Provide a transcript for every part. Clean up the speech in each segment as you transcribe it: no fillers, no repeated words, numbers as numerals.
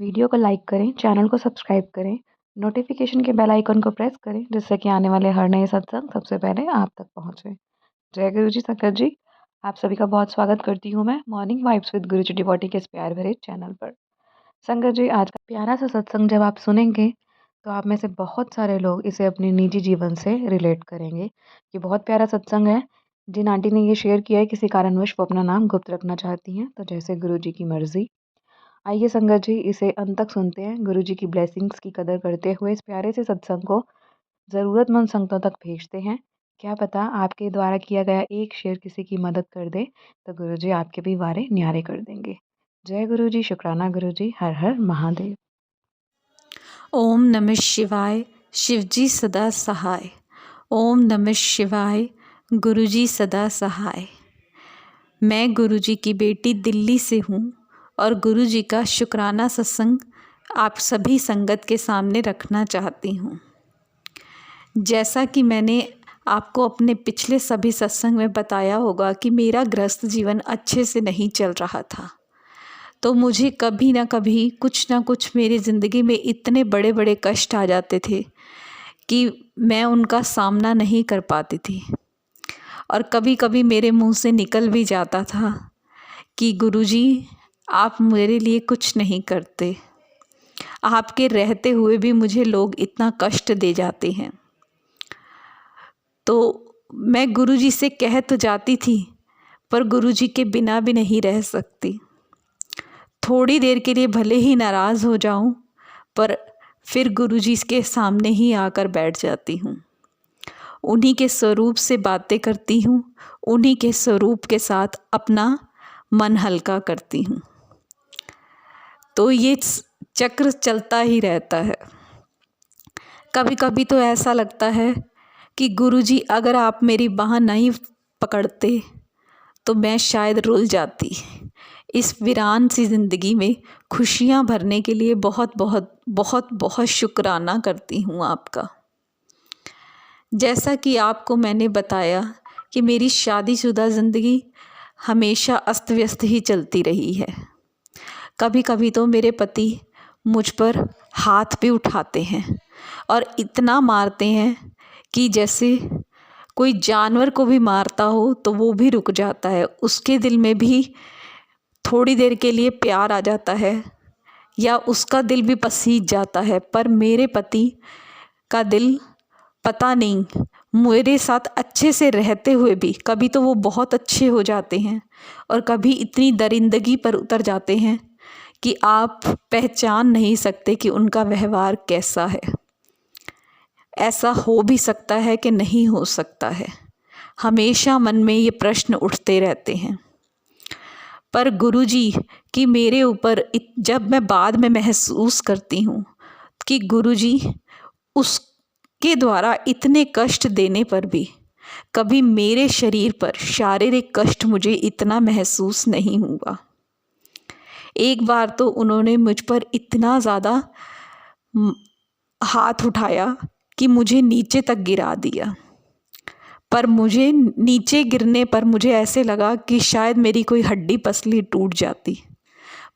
Video को like करें, channel को सब्सक्राइब करें, नोटिफिकेशन के बेल आइकन को प्रेस करें जिससे कि आने वाले हर नए सत्संग सबसे पहले आप तक पहुंचे। जय गुरु जी संगत जी, आप सभी का बहुत स्वागत करती हूँ मैं morning vibes with Guru ji devotee के इस प्यार भरे चैनल पर। संगत जी, आज का प्यारा सा सत्संग जब आप सुनेंगे तो आप में से बहुत सारे लोग इसे अपने निजी जीवन से रिलेट करेंगे। ये बहुत प्यारा सत्संग है। जिन आंटी ने ये शेयर किया है किसी कारणवश वो अपना नाम गुप्त रखना चाहती हैं, तो जैसे गुरु जी की मर्जी। आइए संगत जी, इसे अंत तक सुनते हैं। गुरु जी की ब्लेसिंग्स की कदर करते हुए इस प्यारे से सत्संग को ज़रूरतमंद संगतों तक भेजते हैं। क्या पता आपके द्वारा किया गया एक शेयर किसी की मदद कर दे, तो गुरु जी आपके भी वारे न्यारे कर देंगे। जय गुरु जी, शुक्राना गुरु जी, हर हर महादेव। ओम नमः शिवाय, शिवजी सदा सहाय। ओम नमः शिवाय, गुरुजी सदा सहाय। मैं गुरुजी की बेटी दिल्ली से हूँ और गुरुजी का शुक्राना सत्संग आप सभी संगत के सामने रखना चाहती हूँ। जैसा कि मैंने आपको अपने पिछले सभी सत्संग में बताया होगा कि मेरा गृहस्थ जीवन अच्छे से नहीं चल रहा था, तो मुझे कभी ना कभी कुछ ना कुछ मेरी ज़िंदगी में इतने बड़े बड़े कष्ट आ जाते थे कि मैं उनका सामना नहीं कर पाती थी। और कभी कभी मेरे मुंह से निकल भी जाता था कि गुरुजी आप मेरे लिए कुछ नहीं करते, आपके रहते हुए भी मुझे लोग इतना कष्ट दे जाते हैं। तो मैं गुरुजी से कह तो जाती थी, पर गुरुजी के बिना भी नहीं रह सकती। थोड़ी देर के लिए भले ही नाराज़ हो जाऊं, पर फिर गुरुजी के सामने ही आकर बैठ जाती हूँ। उन्हीं के स्वरूप से बातें करती हूँ, उन्हीं के स्वरूप के साथ अपना मन हल्का करती हूँ। तो ये चक्र चलता ही रहता है। कभी कभी तो ऐसा लगता है कि गुरुजी अगर आप मेरी बाँह नहीं पकड़ते तो मैं शायद रुल जाती। इस वीरान सी ज़िंदगी में खुशियाँ भरने के लिए बहुत बहुत बहुत बहुत शुक्राना करती हूँ आपका। जैसा कि आपको मैंने बताया कि मेरी शादीशुदा ज़िंदगी हमेशा अस्त व्यस्त ही चलती रही है। कभी कभी तो मेरे पति मुझ पर हाथ भी उठाते हैं और इतना मारते हैं कि जैसे कोई जानवर को भी मारता हो तो वो भी रुक जाता है, उसके दिल में भी थोड़ी देर के लिए प्यार आ जाता है या उसका दिल भी पसीज जाता है। पर मेरे पति का दिल पता नहीं, मेरे साथ अच्छे से रहते हुए भी कभी तो वो बहुत अच्छे हो जाते हैं और कभी इतनी दरिंदगी पर उतर जाते हैं कि आप पहचान नहीं सकते कि उनका व्यवहार कैसा है। ऐसा हो भी सकता है कि नहीं हो सकता है, हमेशा मन में ये प्रश्न उठते रहते हैं। पर गुरुजी की मेरे ऊपर जब मैं बाद में महसूस करती हूँ कि गुरुजी उसके द्वारा इतने कष्ट देने पर भी कभी मेरे शरीर पर शारीरिक कष्ट मुझे इतना महसूस नहीं हुआ। एक बार तो उन्होंने मुझ पर इतना ज़्यादा हाथ उठाया कि मुझे नीचे तक गिरा दिया। पर मुझे नीचे गिरने पर मुझे ऐसे लगा कि शायद मेरी कोई हड्डी पसली टूट जाती।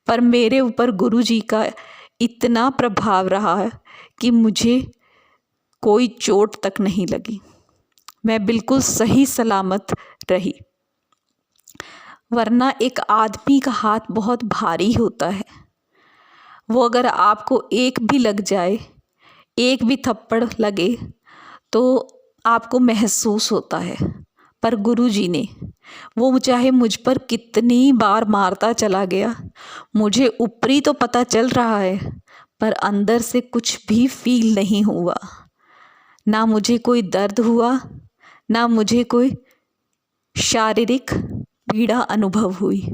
पर मेरे ऊपर गुरुजी का इतना प्रभाव रहा है कि मुझे कोई चोट तक नहीं लगी, मैं बिल्कुल सही सलामत रही। वरना एक आदमी का हाथ बहुत भारी होता है, वो अगर आपको एक भी लग जाए, एक भी थप्पड़ लगे तो आपको महसूस होता है। पर गुरुजी ने, वो चाहे मुझ पर कितनी बार मारता चला गया, मुझे ऊपरी तो पता चल रहा है पर अंदर से कुछ भी फील नहीं हुआ। ना मुझे कोई दर्द हुआ, ना मुझे कोई शारीरिक पीड़ा अनुभव हुई।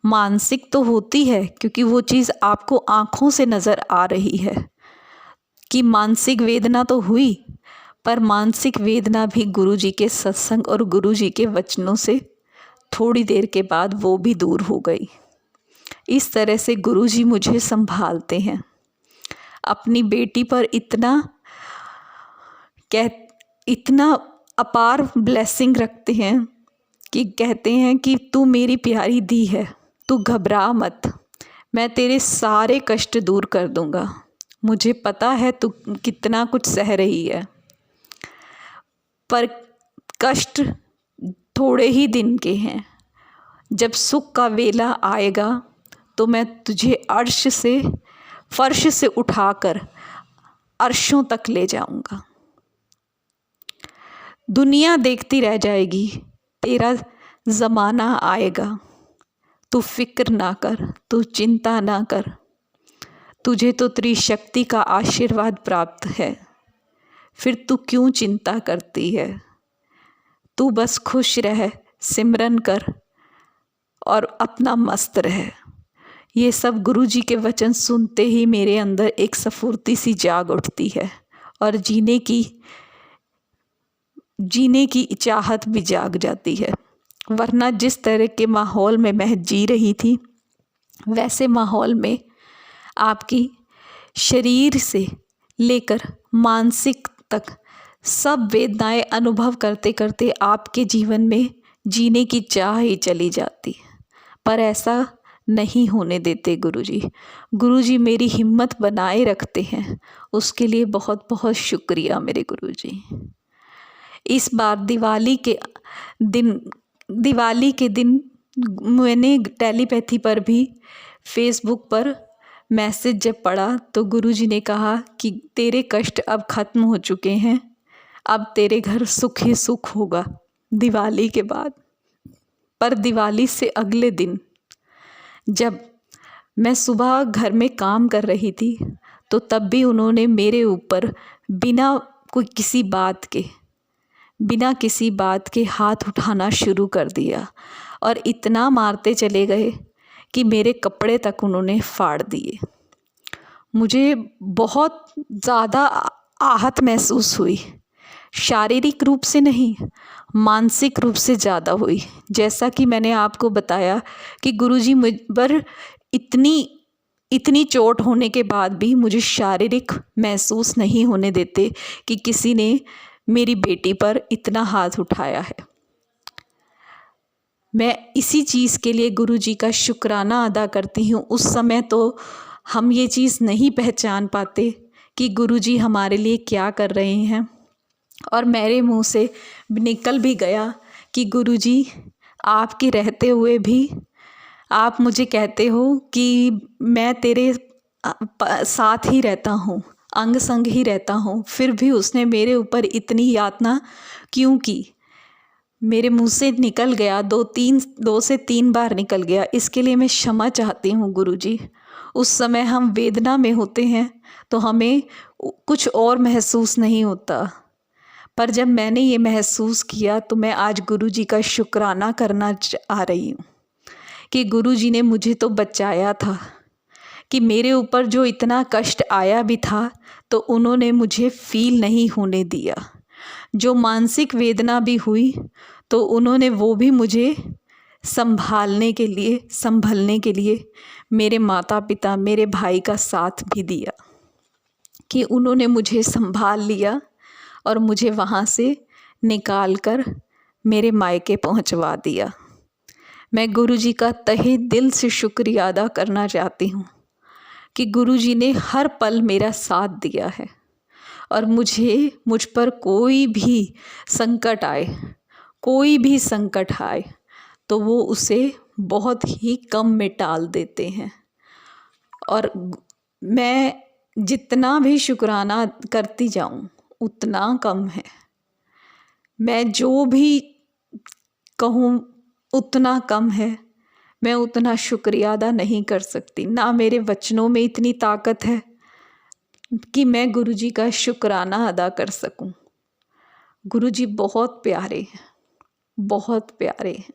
मानसिक तो होती है क्योंकि वो चीज़ आपको आँखों से नज़र आ रही है कि मानसिक वेदना तो हुई, पर मानसिक वेदना भी गुरुजी के सत्संग और गुरुजी के वचनों से थोड़ी देर के बाद वो भी दूर हो गई। इस तरह से गुरुजी मुझे संभालते हैं, अपनी बेटी पर इतना अपार ब्लेसिंग रखते हैं कि कहते हैं कि तू मेरी प्यारी दी है, तू घबरा मत, मैं तेरे सारे कष्ट दूर कर दूंगा। मुझे पता है तू कितना कुछ सह रही है, पर कष्ट थोड़े ही दिन के हैं। जब सुख का वेला आएगा तो मैं तुझे फर्श से उठाकर अर्शों तक ले जाऊंगा। दुनिया देखती रह जाएगी, तेरा ज़माना आएगा। तू फिक्र ना कर, तू चिंता ना कर, तुझे तो त्रिशक्ति का आशीर्वाद प्राप्त है। फिर तू क्यों चिंता करती है? तू बस खुश रह, सिमरन कर और अपना मस्त रह। ये सब गुरु जी के वचन सुनते ही मेरे अंदर एक स्फूर्ति सी जाग उठती है और जीने की चाहत भी जाग जाती है। वरना जिस तरह के माहौल में मैं जी रही थी, वैसे माहौल में आपकी शरीर से लेकर मानसिक तक सब वेदनाएं अनुभव करते करते आपके जीवन में जीने की चाह ही चली जाती। पर ऐसा नहीं होने देते गुरुजी। गुरुजी मेरी हिम्मत बनाए रखते हैं, उसके लिए बहुत बहुत शुक्रिया मेरे गुरुजी। इस बार दिवाली के दिन मैंने टेलीपैथी पर भी फेसबुक पर मैसेज जब पढ़ा तो गुरुजी ने कहा कि तेरे कष्ट अब ख़त्म हो चुके हैं, अब तेरे घर सुख ही सुख होगा दिवाली के बाद। पर दिवाली से अगले दिन जब मैं सुबह घर में काम कर रही थी तो तब भी उन्होंने मेरे ऊपर बिना किसी बात के हाथ उठाना शुरू कर दिया और इतना मारते चले गए कि मेरे कपड़े तक उन्होंने फाड़ दिए। मुझे बहुत ज़्यादा आहत महसूस हुई, शारीरिक रूप से नहीं, मानसिक रूप से ज़्यादा हुई। जैसा कि मैंने आपको बताया कि गुरुजी मुझ पर इतनी चोट होने के बाद भी मुझे शारीरिक महसूस नहीं होने देते कि किसी ने मेरी बेटी पर इतना हाथ उठाया है। मैं इसी चीज़ के लिए गुरुजी का शुक्राना अदा करती हूँ। उस समय तो हम ये चीज़ नहीं पहचान पाते कि गुरुजी हमारे लिए क्या कर रहे हैं, और मेरे मुंह से निकल भी गया कि गुरुजी आपके रहते हुए भी आप मुझे कहते हो कि मैं तेरे साथ ही रहता हूँ, अंग संग ही रहता हूँ, फिर भी उसने मेरे ऊपर इतनी यातना क्यों की? मेरे मुंह से निकल गया, 2 से 3 बार निकल गया। इसके लिए मैं क्षमा चाहती हूँ गुरुजी। उस समय हम वेदना में होते हैं तो हमें कुछ और महसूस नहीं होता, पर जब मैंने ये महसूस किया तो मैं आज गुरुजी का शुक्राना करना आ रही हूँ कि गुरुजी ने मुझे तो बचाया था, कि मेरे ऊपर जो इतना कष्ट आया भी था तो उन्होंने मुझे फील नहीं होने दिया। जो मानसिक वेदना भी हुई तो उन्होंने वो भी मुझे संभलने के लिए मेरे माता पिता, मेरे भाई का साथ भी दिया कि उन्होंने मुझे संभाल लिया और मुझे वहाँ से निकाल कर मेरे मायके पहुँचवा दिया। मैं गुरुजी का तहे दिल से शुक्रिया अदा करना चाहती हूँ कि गुरुजी ने हर पल मेरा साथ दिया है और मुझ पर कोई भी संकट आए तो वो उसे बहुत ही कम में टाल देते हैं। और मैं जितना भी शुक्राना करती जाऊं उतना कम है। मैं जो भी कहूँ उतना कम है। मैं उतना शुक्रिया अदा नहीं कर सकती, ना मेरे वचनों में इतनी ताकत है कि मैं गुरुजी का शुक्राना अदा कर सकूं। गुरुजी बहुत प्यारे हैं, बहुत प्यारे हैं,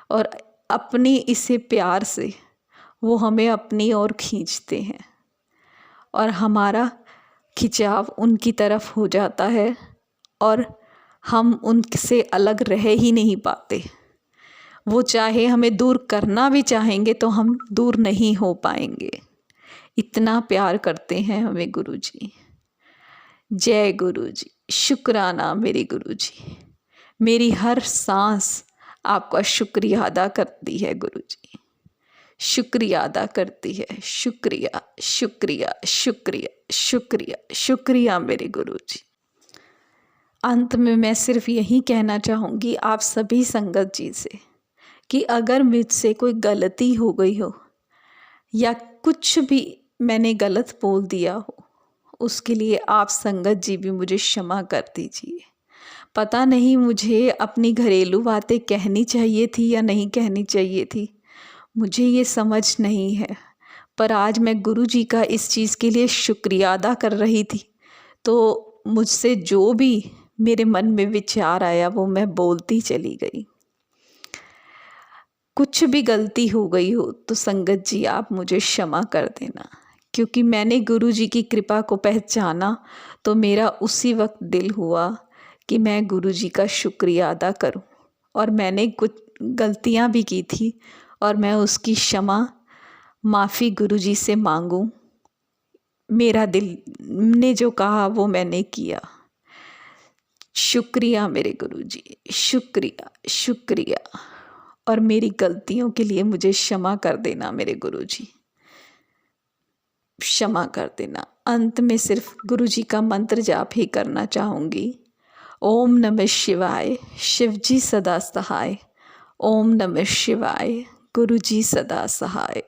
और अपनी इसे प्यार से वो हमें अपनी ओर खींचते हैं और हमारा खिंचाव उनकी तरफ हो जाता है और हम उनसे अलग रह ही नहीं पाते। वो चाहे हमें दूर करना भी चाहेंगे तो हम दूर नहीं हो पाएंगे। इतना प्यार करते हैं हमें गुरुजी। जय गुरुजी, शुक्राना मेरे गुरुजी। मेरी हर सांस आपका शुक्रिया अदा करती है गुरुजी। शुक्रिया अदा करती है। शुक्रिया, शुक्रिया, शुक्रिया, शुक्रिया, शुक्रिया मेरे गुरुजी। अंत में मैं सिर्फ यही कहना चाहूँगी आप सभी संगत जी से कि अगर मुझसे कोई गलती हो गई हो या कुछ भी मैंने गलत बोल दिया हो, उसके लिए आप संगत जी भी मुझे क्षमा कर दीजिए। पता नहीं मुझे अपनी घरेलू बातें कहनी चाहिए थी या नहीं कहनी चाहिए थी, मुझे ये समझ नहीं है। पर आज मैं गुरु जी का इस चीज़ के लिए शुक्रिया अदा कर रही थी, तो मुझसे जो भी मेरे मन में विचार आया वो मैं बोलती चली गई। कुछ भी गलती हो गई हो तो संगत जी आप मुझे क्षमा कर देना, क्योंकि मैंने गुरु जी की कृपा को पहचाना तो मेरा उसी वक्त दिल हुआ कि मैं गुरु जी का शुक्रिया अदा करूं। और मैंने कुछ गलतियां भी की थी और मैं उसकी क्षमा माफ़ी गुरु जी से मांगूं। मेरा दिल ने जो कहा वो मैंने किया। शुक्रिया मेरे गुरुजी, शुक्रिया, शुक्रिया। और मेरी गलतियों के लिए मुझे क्षमा कर देना मेरे गुरुजी, क्षमा कर देना। अंत में सिर्फ गुरुजी का मंत्र जाप ही करना चाहूँगी। ओम नमः शिवाय, शिवजी सदा सहाय। ओम नमः शिवाय, गुरुजी सदा सहाय।